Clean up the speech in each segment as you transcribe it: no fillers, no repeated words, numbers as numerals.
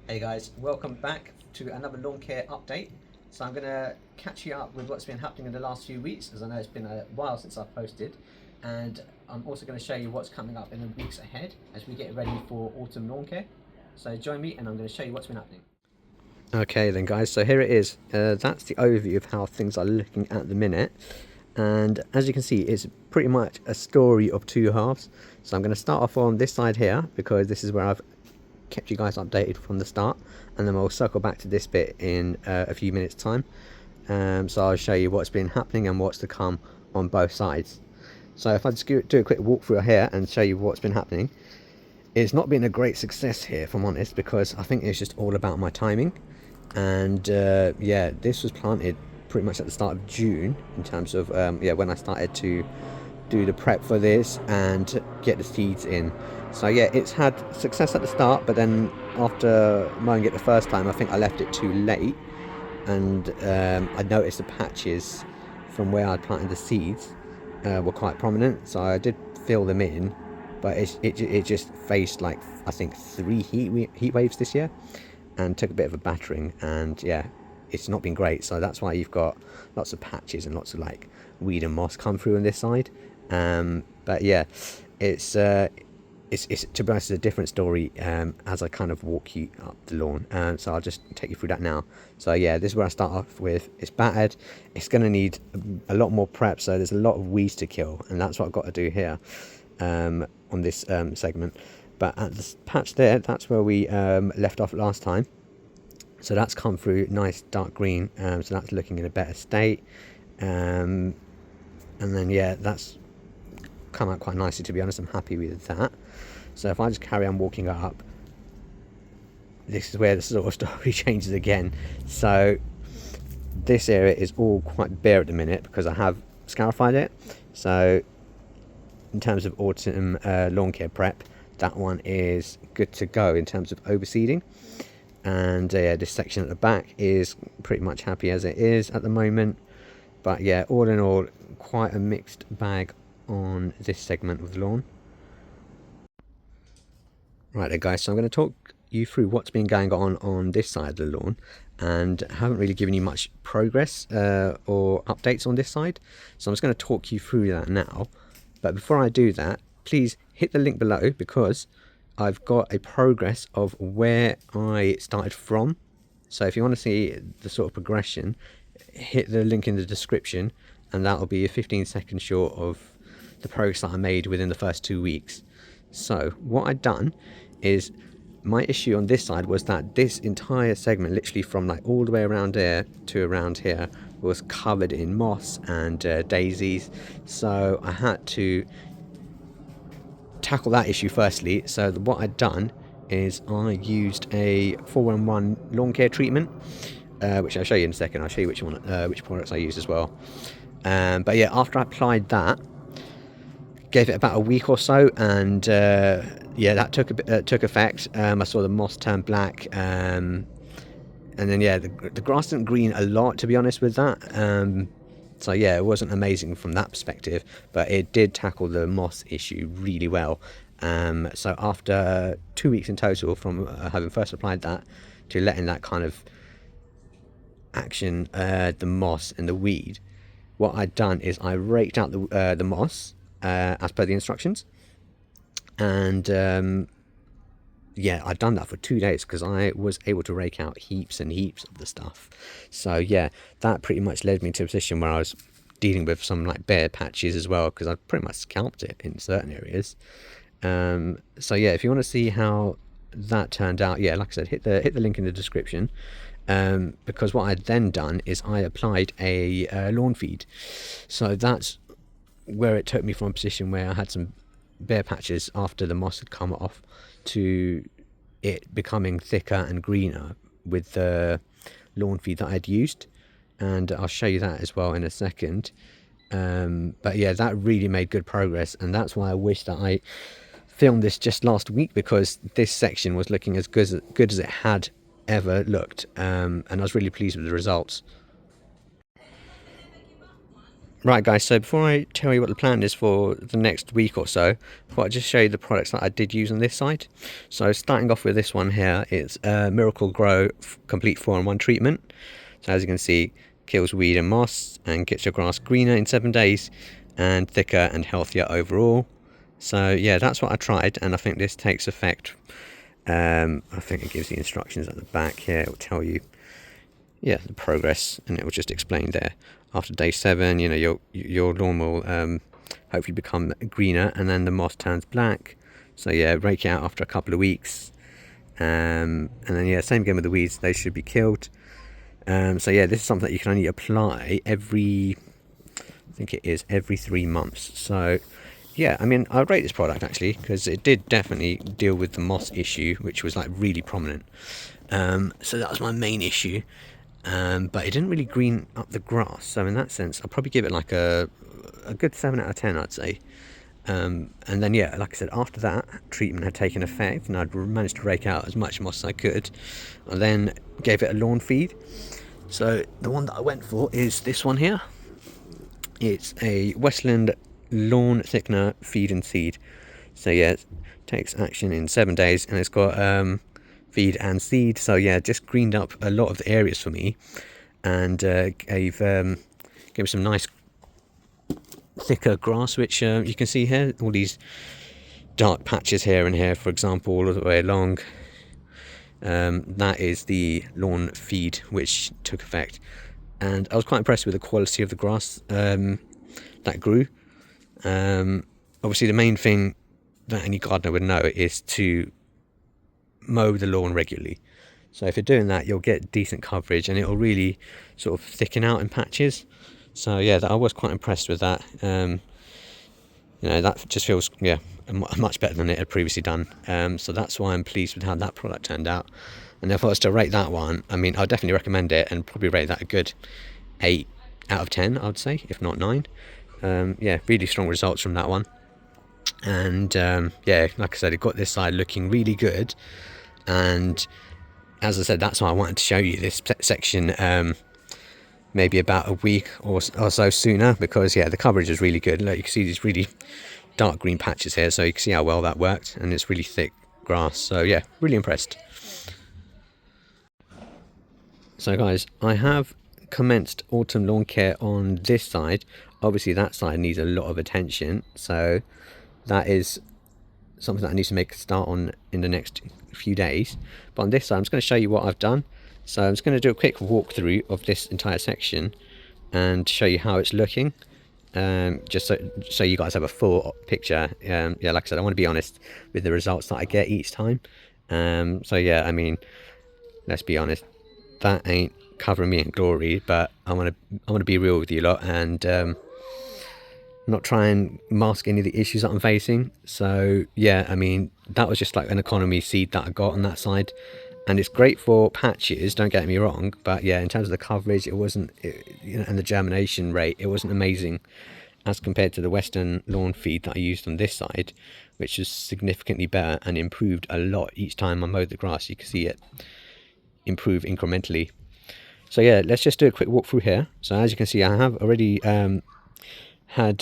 Hey guys, welcome back to another lawn care update. So I'm going to catch you up with what's been happening in the last few weeks, as I know it's been a while since I've posted, and I'm also going to show you what's coming up in the weeks ahead as we get ready for autumn lawn care. So join me and I'm going to show you what's been happening. Okay then guys, so here it is. That's the overview of how things are looking at the minute. And as you can see, it's pretty much a story of two halves. So I'm going to start off on this side here because this is where I've kept you guys updated from the start, and then we'll circle back to this bit in a few minutes time. So I'll show you what's been happening and what's to come on both sides. So if I just do a quick walkthrough here and show you what's been happening, it's not been a great success here if I'm honest, because I think it's just all about my timing. And yeah, this was planted pretty much at the start of June in terms of yeah, when I started to do the prep for this and get the seeds in. So yeah, it's had success at the start, but then after mowing it the first time, I think I left it too late, and I noticed the patches from where I'd planted the seeds were quite prominent. So I did fill them in, but it just faced like I think 3 heat waves this year, and took a bit of a battering, and yeah, it's not been great. So that's why you've got lots of patches and lots of like weed and moss come through on this side. But yeah, it's to be honest, it's a different story as I kind of walk you up the lawn. So I'll just take you through that now. So yeah, this is where I start off with. It's battered. It's going to need a lot more prep, so there's a lot of weeds to kill, and that's what I've got to do here on this segment. But at this patch there, that's where we left off last time. So that's come through nice dark green, so that's looking in a better state. And then yeah, that's come out quite nicely, to be honest. I'm happy with that. So if I just carry on walking up, this is where the sort of story changes again. So this area is all quite bare at the minute because I have scarified it. So in terms of autumn lawn care prep, that one is good to go in terms of overseeding. And yeah, this section at the back is pretty much happy as it is at the moment. But yeah, all in all, quite a mixed bag on this segment of the lawn. Right there guys, so I'm going to talk you through what's been going on this side of the lawn, and haven't really given you much progress or updates on this side, so I'm just going to talk you through that now. But before I do that, please hit the link below, because I've got a progress of where I started from. So if you want to see the sort of progression, hit the link in the description, and that'll be a 15-second short of the progress that I made within the first 2 weeks. So what I'd done is, my issue on this side was that this entire segment, literally from like all the way around there to around here, was covered in moss and daisies. So I had to tackle that issue firstly. So what I'd done is I used a 4-in-1 lawn care treatment, which I'll show you in a second. I'll show you which products I used as well. But yeah, after I applied that, gave it about a week or so, and yeah, that took effect. I saw the moss turn black, and then yeah, the grass didn't green a lot, to be honest with that. So yeah, it wasn't amazing from that perspective, but it did tackle the moss issue really well. So after 2 weeks in total from having first applied that to letting that kind of action the moss and the weed, what I'd done is I raked out the moss as per the instructions, and yeah, I'd done that for 2 days because I was able to rake out heaps and heaps of the stuff. So yeah, that pretty much led me to a position where I was dealing with some like bare patches as well, because I pretty much scalped it in certain areas. So yeah, if you want to see how that turned out, yeah, like I said, hit the link in the description. Because what I'd then done is I applied a lawn feed. So that's where it took me from a position where I had some bare patches after the moss had come off to it becoming thicker and greener with the lawn feed that I'd used, and I'll show you that as well in a second. But yeah, that really made good progress, and that's why I wish that I filmed this just last week, because this section was looking as good as it had ever looked, and I was really pleased with the results. Right guys, so before I tell you what the plan is for the next week or so, I thought I'd just show you the products that I did use on this side. So starting off with this one here, it's Miracle Grow Complete 4-in-1 treatment. So as you can see, kills weed and moss and gets your grass greener in 7 days and thicker and healthier overall. So yeah, that's what I tried, and I think this takes effect. I think it gives the instructions at the back here. It will tell you, yeah, the progress, and it will just explain there. After day 7, you know, your lawn will hopefully become greener, and then the moss turns black. So yeah, rake it out after a couple of weeks, and then yeah, same again with the weeds; they should be killed. So yeah, this is something that you can only apply every, I think it is every 3 months. So yeah, I mean, I rate this product actually, because it did definitely deal with the moss issue, which was like really prominent. So that was my main issue. But it didn't really green up the grass, so in that sense I'll probably give it like a good 7 out of 10, I'd say. And then yeah, like I said, after that treatment had taken effect and I'd managed to rake out as much moss as I could, I then gave it a lawn feed. So the one that I went for is this one here. It's a Westland Lawn Thickener Feed and Seed. So yeah, it takes action in 7 days, and it's got feed and seed. So yeah, just greened up a lot of the areas for me, and gave some nice thicker grass, which you can see here, all these dark patches here and here, for example, all the way along. That is the lawn feed which took effect, and I was quite impressed with the quality of the grass that grew. Obviously the main thing that any gardener would know is to mow the lawn regularly. So if you're doing that, you'll get decent coverage, and it'll really sort of thicken out in patches. So yeah, I was quite impressed with that. You know, that just feels, yeah, much better than it had previously done. So that's why I'm pleased with how that product turned out. And if I was to rate that one, I mean, I'd definitely recommend it, and probably rate that a good 8 out of 10, I would say, if not 9. Yeah, really strong results from that one. And yeah, like I said, it got this side looking really good. And as I said, that's why I wanted to show you this section maybe about a week or so sooner, because yeah, the coverage is really good. Like, you can see these really dark green patches here, so you can see how well that worked, and it's really thick grass. So yeah, really impressed. So guys, I have commenced autumn lawn care on this side. Obviously that side needs a lot of attention, so that is something that I need to make a start on in the next few days. But on this side, I'm just going to show you what I've done. So I'm just going to do a quick walkthrough of this entire section and show you how it's looking, just so you guys have a full picture. Yeah, like I said, I want to be honest with the results that I get each time. So yeah, I mean, let's be honest, that ain't covering me in glory, but I want to be real with you lot, and not try and mask any of the issues that I'm facing. So yeah, I mean, that was just like an economy seed that I got on that side, and it's great for patches, don't get me wrong, but yeah, in terms of the coverage, it wasn't, you know, and the germination rate, it wasn't amazing as compared to the Western lawn feed that I used on this side, which is significantly better and improved a lot each time I mowed the grass. You can see it improve incrementally. So yeah, let's just do a quick walk through here. So as you can see, I have already had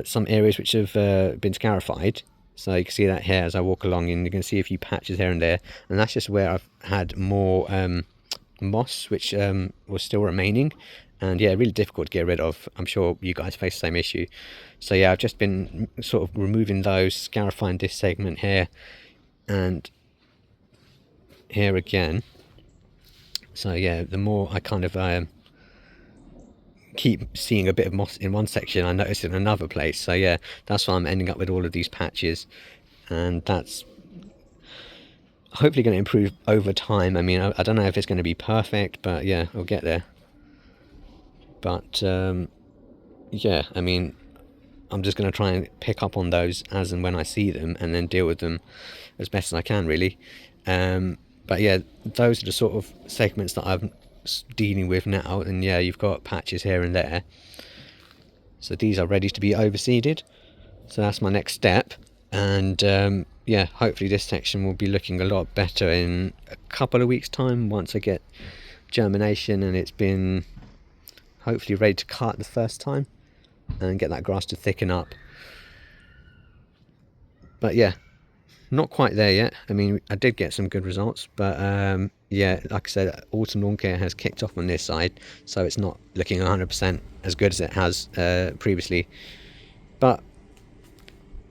some areas which have been scarified. So you can see that here as I walk along, and you can see a few patches here and there, and that's just where I've had more moss which was still remaining, and yeah, really difficult to get rid of. I'm sure you guys face the same issue. So yeah, I've just been sort of removing those, scarifying this segment here and here again. So yeah, the more I kind of keep seeing a bit of moss in one section, I notice in another place. So yeah, that's why I'm ending up with all of these patches, and that's hopefully going to improve over time. I mean, I don't know if it's going to be perfect, but yeah, I'll get there. But yeah, I mean, I'm just going to try and pick up on those as and when I see them, and then deal with them as best as I can, really. But yeah, those are the sort of segments that I'm dealing with now, and yeah, you've got patches here and there. So these are ready to be overseeded. So that's my next step, and yeah, hopefully this section will be looking a lot better in a couple of weeks' time, once I get germination and it's been hopefully ready to cut the first time. and get that grass to thicken up. But yeah, not quite there yet. I mean, I did get some good results, but yeah, like I said, autumn lawn care has kicked off on this side, so it's not looking 100% as good as it has previously, but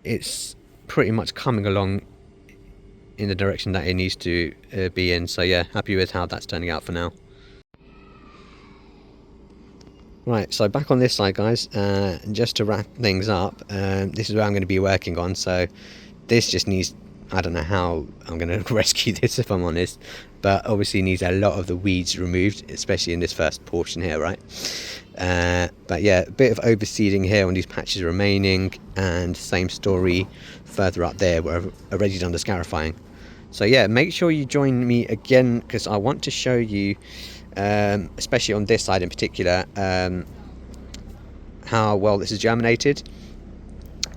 it's pretty much coming along in the direction that it needs to be in. So yeah, happy with how that's turning out for now. Right, so back on this side, guys, just to wrap things up, this is where I'm going to be working on. So this just needs, I don't know how I'm going to rescue this, if I'm honest, but obviously needs a lot of the weeds removed, especially in this first portion here, right? But yeah, a bit of overseeding here on these patches remaining, and same story further up there where I've already done the scarifying. So yeah, make sure you join me again, because I want to show you, especially on this side in particular, how well this is germinated.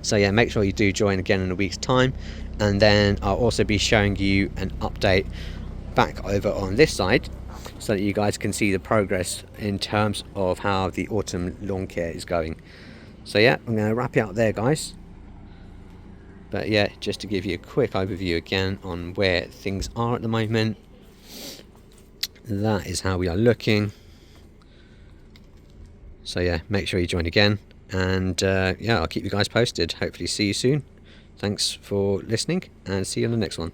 So yeah, make sure you do join again in a week's time, and then I'll also be showing you an update back over on this side, so that you guys can see the progress in terms of how the autumn lawn care is going. So yeah, I'm going to wrap it up there, guys. But yeah, just to give you a quick overview again on where things are at the moment, that is how we are looking. So yeah, make sure you join again, and yeah, I'll keep you guys posted. Hopefully see you soon. Thanks for listening, and see you on the next one.